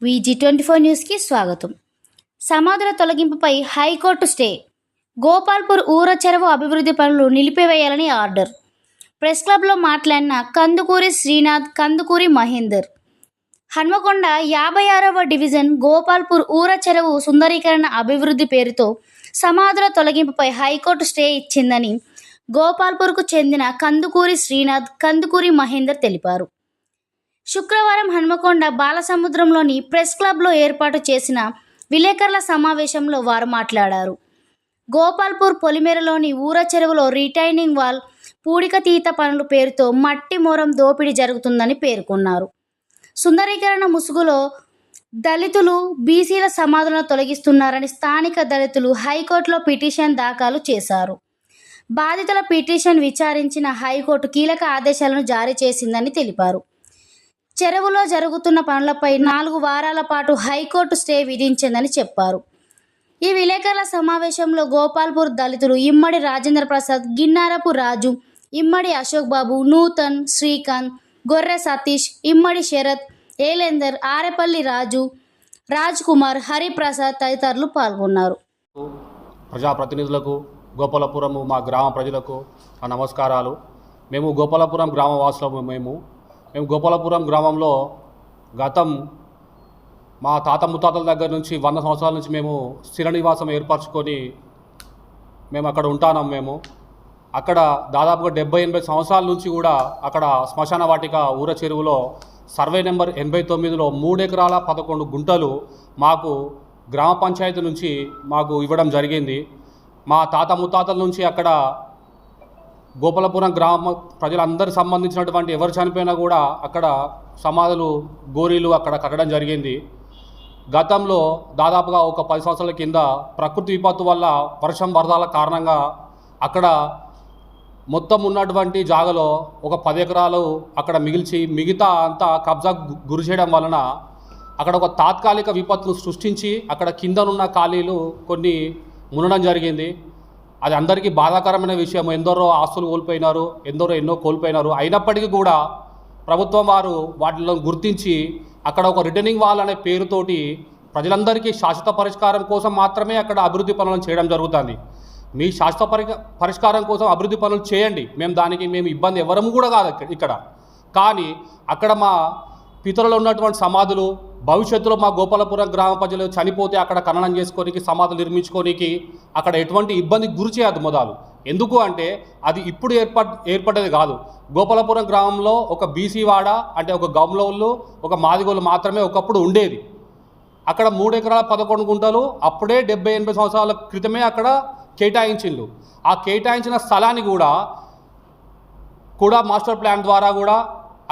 VG24 న్యూస్కి స్వాగతం. సమాధుల తొలగింపుపై హైకోర్టు స్టే. గోపాల్పూర్ ఊర చెరువు అభివృద్ధి పనులు నిలిపివేయాలని ఆర్డర్. ప్రెస్ క్లబ్లో మాట్లాడిన కందుకూరి శ్రీనాథ్, కందుకూరి మహేందర్. హన్మకొండ 56వ డివిజన్ గోపాల్పూర్ ఊర చెరువు సుందరీకరణ అభివృద్ధి పేరుతో సమాధుల తొలగింపుపై హైకోర్టు స్టే ఇచ్చిందని గోపాల్పూర్కు చెందిన కందుకూరి శ్రీనాథ్, కందుకూరి మహేందర్ తెలిపారు. శుక్రవారం హన్మకొండ బాలసముద్రంలోని ప్రెస్ క్లబ్లో ఏర్పాటు చేసిన విలేకరుల సమావేశంలో వారు మాట్లాడారు. గోపాల్పూర్ పొలిమేరలోని ఊర చెరువులో రిటైనింగ్ వాల్ పూడికతీత పనుల పేరుతో మట్టి మొరం దోపిడీ జరుగుతుందని పేర్కొన్నారు. సుందరీకరణ ముసుగులో దళితులు, బీసీల సమాధులను తొలగిస్తున్నారని స్థానిక దళితులు హైకోర్టులో పిటిషన్ దాఖలు చేశారు. బాధితుల పిటిషన్ విచారించిన హైకోర్టు కీలక ఆదేశాలను జారీ చేసిందని తెలిపారు. చెరువులో జరుగుతున్న పనులపై 4 వారాల పాటు హైకోర్టు స్టే విధించిందని చెప్పారు. ఈ విలేకరుల సమావేశంలో గోపాల్పూర్ దళితులు ఇమ్మడి రాజేంద్ర ప్రసాద్, గిన్నారపు రాజు, ఇమ్మడి అశోక్ బాబు, నూతన్, శ్రీకాంత్, గొర్రె సతీష్, ఇమ్మడి శరత్, ఏలేందర్, ఆరేపల్లి రాజు, రాజ్ కుమార్, హరిప్రసాద్ తదితరులు పాల్గొన్నారు. ప్రజాప్రతినిధులకు, గోపాలపురం మా గ్రామ ప్రజలకు నమస్కారాలు. మేము గోపాలపురం గ్రామ వాసులము. మేము గోపాలపురం గ్రామంలో గతం మా తాత ముత్తాతల దగ్గర నుంచి 100 సంవత్సరాల నుంచి మేము స్థిర నివాసం ఏర్పరచుకొని మేము అక్కడ ఉంటాం. మేము అక్కడ దాదాపుగా 70-80 సంవత్సరాల నుంచి కూడా అక్కడ శ్మశాన వాటిక ఊర చెరువులో సర్వే నెంబర్ 89లో 3 ఎకరాల 11 గుంటలు మాకు గ్రామ పంచాయతీ నుంచి మాకు ఇవ్వడం జరిగింది. మా తాత ముత్తాతల నుంచి అక్కడ గోపాలపురం గ్రామ ప్రజలందరూ సంబంధించినటువంటి ఎవరు చనిపోయినా కూడా అక్కడ సమాధులు, గోరీలు అక్కడ కట్టడం జరిగింది. గతంలో దాదాపుగా ఒక 10 సంవత్సరాల కింద ప్రకృతి విపత్తు వల్ల వర్షం వరదల కారణంగా అక్కడ మొత్తం ఉన్నటువంటి జాగలో ఒక 10 ఎకరాలు అక్కడ మిగిల్చి మిగతా అంతా కబ్జా గురి చేయడం వలన అక్కడ ఒక తాత్కాలిక విపత్తును సృష్టించి అక్కడ కిందనున్న ఖాళీలు కొన్ని మునడం జరిగింది. అది అందరికీ బాధాకరమైన విషయం. ఎందరో ఆస్తులు కోల్పోయినారు, ఎన్నో కోల్పోయినారు. అయినప్పటికీ కూడా ప్రభుత్వం వారు వాటిలో గుర్తించి అక్కడ ఒక రిటర్నింగ్ వాల్ అనే పేరుతోటి ప్రజలందరికీ శాశ్వత పరిష్కారం కోసం మాత్రమే అక్కడ అభివృద్ధి పనులను చేయడం జరుగుతుంది. మీ శాశ్వత పరిష్కారం కోసం అభివృద్ధి పనులు చేయండి, మేము ఇబ్బంది ఎవరము కూడా కాదు ఇక్కడ. కానీ అక్కడ మా పితరులు ఉన్నటువంటి సమాధులు భవిష్యత్తులో మా గోపాలపురం గ్రామ ప్రజలు చనిపోతే అక్కడ ఖననం చేసుకోనికి, సమాధులు నిర్మించుకోనికి అక్కడ ఎటువంటి ఇబ్బందికి గురి చేయదు మొదలు. ఎందుకు అంటే అది ఇప్పుడు ఏర్పడేది కాదు. గోపాలపురం గ్రామంలో ఒక బీసీ వాడ అంటే ఒక గౌంలోళ్ళు, ఒక మాదిగోళ్ళు మాత్రమే ఒకప్పుడు ఉండేది. అక్కడ 3 ఎకరాల 11 గుంటలు అప్పుడే 70-80 సంవత్సరాల క్రితమే అక్కడ కేటాయించిండ్రు. ఆ కేటాయించిన స్థలాన్ని కూడా మాస్టర్ ప్లాన్ ద్వారా కూడా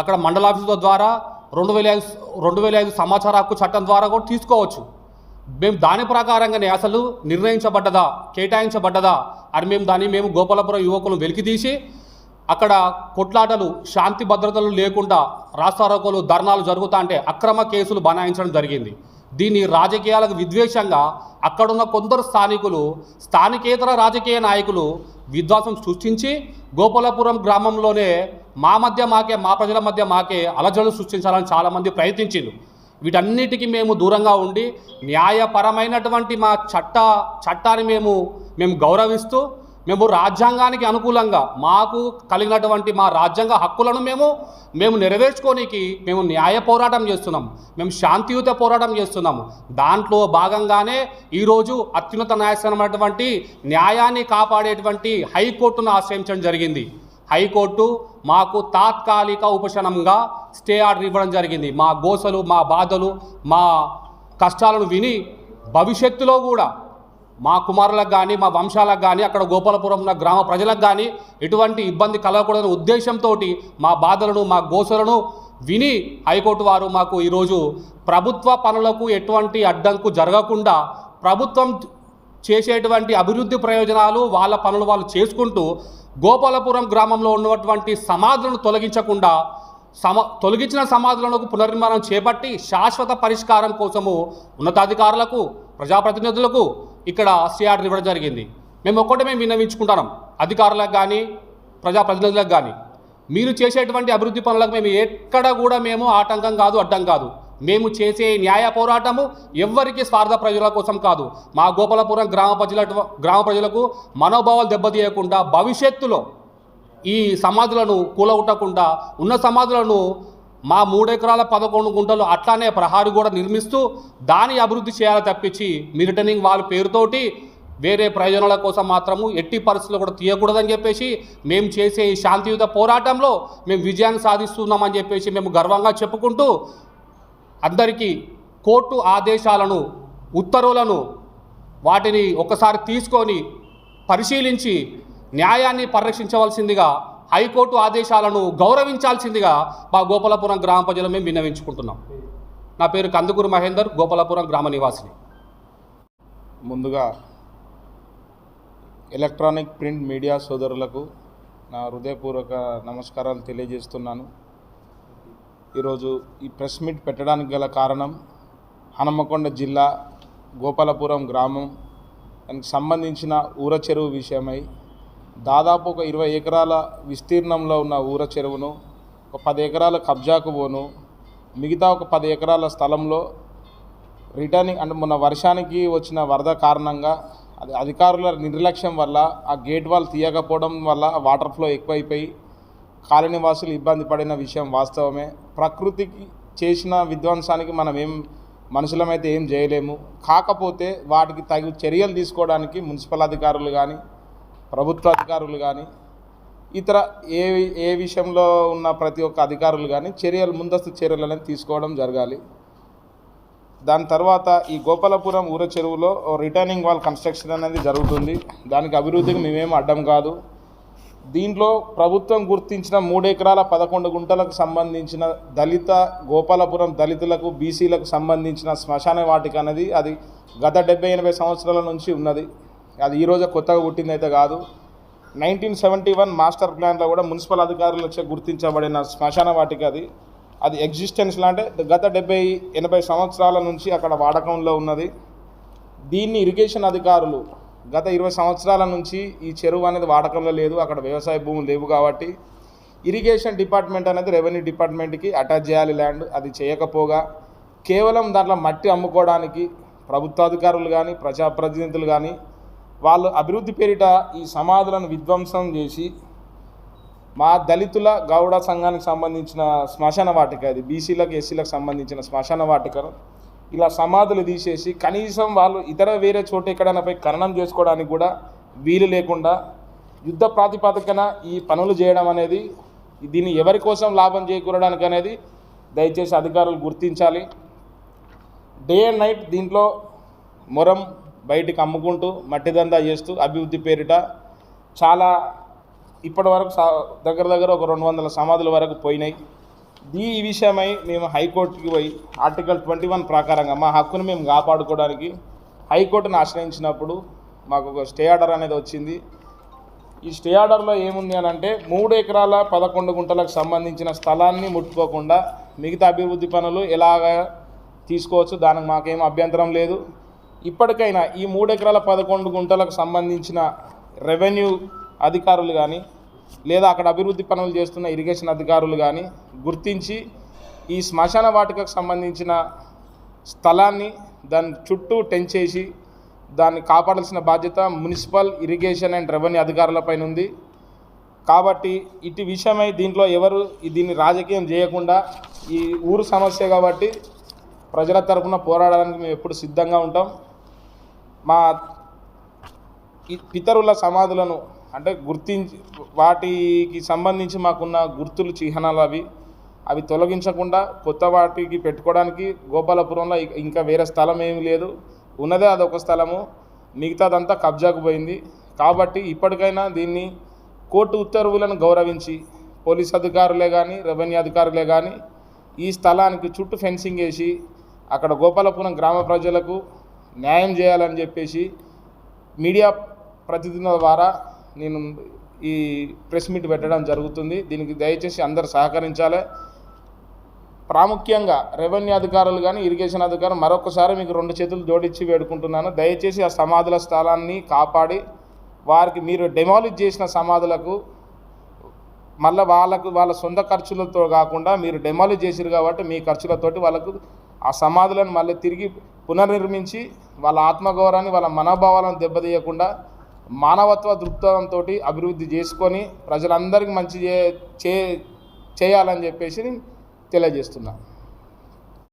అక్కడ మండల ఆఫీసుల ద్వారా 2005 సమాచార హక్కు చట్టం ద్వారా కూడా తీసుకోవచ్చు. మేము దాని ప్రకారంగానే అసలు నిర్ణయించబడ్డదా, కేటాయించబడ్డదా అని మేము గోపాలపురం యువకులను వెలికితీసి అక్కడ కొట్లాటలు, శాంతి భద్రతలు లేకుండా రాస్తారోకోలు, ధర్నాలు జరుగుతా అంటే అక్రమ కేసులు బనాయించడం జరిగింది. దీన్ని రాజకీయాలకు విద్వేషంగా అక్కడున్న కొందరు స్థానికేతర రాజకీయ నాయకులు విధ్వంసం సృష్టించి గోపాలపురం గ్రామంలోనే మా ప్రజల మధ్య మాకే అలజడులు సృష్టించాలని చాలామంది ప్రయత్నించారు. వీటన్నిటికీ మేము దూరంగా ఉండి న్యాయపరమైనటువంటి మా చట్టాన్ని మేము గౌరవిస్తూ మేము రాజ్యాంగానికి అనుకూలంగా మాకు కలిగినటువంటి మా రాజ్యాంగ హక్కులను మేము నెరవేర్చుకోనికి మేము న్యాయ పోరాటం చేస్తున్నాము. మేము శాంతియుత పోరాటం చేస్తున్నాము. దాంట్లో భాగంగానే ఈరోజు అత్యున్నత న్యాయస్థానమైనటువంటి న్యాయాన్ని కాపాడేటువంటి హైకోర్టును ఆశ్రయించడం జరిగింది. హైకోర్టు మాకు తాత్కాలిక ఉపశమనంగా స్టే ఆర్డర్ ఇవ్వడం జరిగింది. మా గోసలు, మా బాధలు, మా కష్టాలను విని భవిష్యత్తులో కూడా మా కుమారులకు కానీ, మా వంశాలకు కానీ, అక్కడ గోపాలపురం ఉన్న గ్రామ ప్రజలకు కానీ ఎటువంటి ఇబ్బంది కలగకూడదనే ఉద్దేశంతో మా బాధలను, మా గోసలను విని హైకోర్టు వారు మాకు ఈరోజు ప్రభుత్వ పనులకు ఎటువంటి అడ్డంకు జరగకుండా ప్రభుత్వం చేసేటువంటి అభివృద్ధి ప్రయోజనాలు వాళ్ళ పనులు వాళ్ళు చేసుకుంటూ గోపాలపురం గ్రామంలో ఉన్నటువంటి సమాధులను తొలగించకుండా తొలగించిన సమాధులకు పునర్నిర్మాణం చేపట్టి శాశ్వత పరిష్కారం కోసము ఉన్నతాధికారులకు, ప్రజాప్రతినిధులకు ఇక్కడ స్టే ఆర్డర్ ఇవ్వడం జరిగింది. మేము విన్నవించుకుంటున్నాం అధికారులకు కానీ, ప్రజాప్రతినిధులకు కానీ, మీరు చేసేటువంటి అభివృద్ధి పనులకు మేము ఎక్కడ కూడా ఆటంకం కాదు, అడ్డం కాదు. మేము చేసే న్యాయ పోరాటము ఎవ్వరికి స్వార్థ ప్రజల కోసం కాదు. మా గోపాలపురం గ్రామ ప్రజలకు మనోభావాలు దెబ్బతీయకుండా భవిష్యత్తులో ఈ సమాధులను కూలగొట్టకుండా ఉన్న సమాధులను మా 3 ఎకరాల 11 గుంటలు అట్లానే ప్రహారీ కూడా నిర్మిస్తూ దాని అభివృద్ధి చేయాలి తప్పించి మీ రిటర్నింగ్ వాళ్ళ పేరుతోటి వేరే ప్రయోజనాల కోసం మాత్రము ఎట్టి పరిస్థితుల్లో కూడా తీయకూడదని చెప్పేసి మేము చేసే ఈ శాంతియుత పోరాటంలో మేము విజయాన్ని సాధిస్తున్నామని చెప్పేసి మేము గర్వంగా చెప్పుకుంటూ అందరికీ కోర్టు ఆదేశాలను ఉత్తర్వులను వాటిని ఒకసారి తీసుకొని పరిశీలించి న్యాయాన్ని పరిరక్షించవలసిందిగా హైకోర్టు ఆదేశాలను గౌరవించాల్సిందిగా మా గోపాలపురం గ్రామ ప్రజలు మేము విన్నవించుకుంటున్నాం. నా పేరు కందుకూరు మహేందర్, గోపాలపురం గ్రామ నివాసిని. ముందుగా ఎలక్ట్రానిక్ ప్రింట్ మీడియా సోదరులకు నా హృదయపూర్వక నమస్కారాలు తెలియజేస్తున్నాను. ఈరోజు ఈ ప్రెస్ మీట్ పెట్టడానికి గల కారణం హనుమకొండ జిల్లా గోపాలపురం గ్రామం దానికి సంబంధించిన ఊర చెరువు విషయమై దాదాపు ఒక 20 ఎకరాల విస్తీర్ణంలో ఉన్న ఊర చెరువును ఒక 10 ఎకరాల కబ్జాకు పోను, మిగతా ఒక 10 ఎకరాల స్థలంలో రిటర్నింగ్ అంటే మొన్న వర్షానికి వచ్చిన వరద కారణంగా అది అధికారుల నిర్లక్ష్యం వల్ల ఆ గేట్ వాల్ తీయకపోవడం వల్ల వాటర్ ఫ్లో ఎక్కువైపోయి కాలనీ వాసులు ఇబ్బంది పడిన విషయం వాస్తవమే. ప్రకృతికి చేసిన విధ్వంసానికి మనం మనుషులమైతే ఏం చేయలేము. కాకపోతే వాటికి తగు చర్యలు తీసుకోవడానికి మున్సిపల్ అధికారులు కానీ ప్రభుత్వ అధికారులు కానీ ఇతర ఏ విషయంలో ఉన్న ప్రతి ఒక్క అధికారులు కానీ ముందస్తు చర్యలు అనేది తీసుకోవడం జరగాలి. దాని తర్వాత ఈ గోపాలపురం ఊర చెరువులో రిటర్నింగ్ వాల్ కన్స్ట్రక్షన్ అనేది జరుగుతుంది. దానికి అభివృద్ధికి మేమేం అడ్డం కాదు. దీంట్లో ప్రభుత్వం గుర్తించిన 3 ఎకరాల 11 గుంటలకు సంబంధించిన గోపాలపురం దళితులకు బీసీలకు సంబంధించిన శ్మశాన వాటిక అనేది అది గత 70-80 సంవత్సరాల నుంచి ఉన్నది. అది ఈరోజు కొత్తగా పుట్టిందైతే కాదు. 1971 మాస్టర్ ప్లాన్లో కూడా మున్సిపల్ అధికారులు వచ్చి గుర్తించబడిన శ్మశాన వాటిక అది ఎగ్జిస్టెన్స్లో అంటే గత 70-80 సంవత్సరాల నుంచి అక్కడ వాడకంలో ఉన్నది. దీన్ని ఇరిగేషన్ అధికారులు గత 20 సంవత్సరాల నుంచి ఈ చెరువు అనేది వాడకంలో లేదు, అక్కడ వ్యవసాయ భూములు లేవు కాబట్టి ఇరిగేషన్ డిపార్ట్మెంట్ అనేది రెవెన్యూ డిపార్ట్మెంట్కి అటాచ్ చేయాలి ల్యాండ్. అది చేయకపోగా కేవలం దాంట్లో మట్టి అమ్ముకోవడానికి ప్రభుత్వాధికారులు కానీ ప్రజాప్రతినిధులు కానీ వాళ్ళు అభివృద్ధి పేరిట ఈ సమాధులను విధ్వంసం చేసి మా దళితుల గౌడ సంఘానికి సంబంధించిన శ్మశాన వాటిక, అది బీసీలకు ఎస్సీలకు సంబంధించిన శ్మశాన వాటికను ఇలా సమాధులు తీసేసి కనీసం వాళ్ళు వేరే చోట ఎక్కడైనా పోయి ఖననం చేసుకోవడానికి కూడా వీలు లేకుండా యుద్ధ ప్రాతిపదికన ఈ పనులు చేయడం అనేది దీన్ని ఎవరి కోసం లాభం చేకూరడానికి అనేది దయచేసి అధికారులు గుర్తించాలి. డే అండ్ నైట్ దీంట్లో మొరం బయటికి అమ్ముకుంటూ మట్టి దందా చేస్తూ అభివృద్ధి పేరిట చాలా ఇప్పటి వరకు దగ్గర ఒక 200 సమాధుల వరకు పోయినాయి. ఈ విషయమై మేము హైకోర్టుకి పోయి ఆర్టికల్ 21 ప్రకారంగా మా హక్కును మేము కాపాడుకోవడానికి హైకోర్టును ఆశ్రయించినప్పుడు మాకు ఒక స్టే ఆర్డర్ అనేది వచ్చింది. ఈ స్టే ఆర్డర్లో ఏముంది అని అంటే 3 ఎకరాల 11 గుంటలకు సంబంధించిన స్థలాన్ని ముట్టుకోకుండా మిగతా అభివృద్ధి పనులు ఎలాగ తీసుకోవచ్చు, దానికి మాకేం అభ్యంతరం లేదు. ఇప్పటికైనా ఈ 3 ఎకరాల 11 గుంటలకు సంబంధించిన రెవెన్యూ అధికారులు కానీ లేదా అక్కడ అభివృద్ధి పనులు చేస్తున్న ఇరిగేషన్ అధికారులు కానీ గుర్తించి ఈ శ్మశాన వాటికకు సంబంధించిన స్థలాన్ని దాని చుట్టూ టెంచేసి దాన్ని కాపాడాల్సిన బాధ్యత మున్సిపల్, ఇరిగేషన్ అండ్ రెవెన్యూ అధికారులపైన ఉంది. కాబట్టి ఇటు విషయమై దీంట్లో ఎవరు దీన్ని రాజకీయం చేయకుండా ఈ ఊరు సమస్య కాబట్టి ప్రజల తరపున పోరాడడానికి మేము ఎప్పుడు సిద్ధంగా ఉంటాం. మా పితరుల సమాధులను అంటే గుర్తించి వాటికి సంబంధించి మాకున్న గుర్తులు చిహ్నాలు అవి తొలగించకుండా కొత్త వాటికి పెట్టుకోవడానికి గోపాలపురంలో ఇంకా వేరే స్థలం ఏమీ లేదు, ఉన్నదే అదొక స్థలము, మిగతాదంతా కబ్జాకు పోయింది. కాబట్టి ఇప్పటికైనా దీన్ని కోర్టు ఉత్తర్వులను గౌరవించి పోలీస్ అధికారులే కానీ రెవెన్యూ అధికారులే కానీ ఈ స్థలానికి చుట్టూ ఫెన్సింగ్ వేసి అక్కడ గోపాలపురం గ్రామ ప్రజలకు న్యాయం చేయాలని చెప్పేసి మీడియా ప్రతినిధుల ద్వారా నేను ఈ ప్రెస్ మీట్ పెట్టడం జరుగుతుంది. దీనికి దయచేసి అందరూ సహకరించాలి. ప్రాముఖ్యంగా రెవెన్యూ అధికారులు కానీ ఇరిగేషన్ అధికారులు మరొకసారి మీకు 2 చేతులు జోడించి వేడుకుంటున్నాను. దయచేసి ఆ సమాధుల స్థలాన్ని కాపాడి వారికి మీరు డెమాలిష్ చేసిన సమాధులకు మళ్ళీ వాళ్ళ సొంత ఖర్చులతో కాకుండా మీరు డెమాలిష్ చేసిరు కాబట్టి మీ ఖర్చులతోటి వాళ్ళకు ఆ సమాధులను మళ్ళీ తిరిగి పునర్నిర్మించి వాళ్ళ ఆత్మగౌరవాన్ని వాళ్ళ మనోభావాలను దెబ్బతీయకుండా మానవత్వ దృక్పథంతో అభివృద్ధి చేసుకొని ప్రజలందరికీ మంచి చేయాలని చెప్పేసి నేను తెలియజేస్తున్నాను.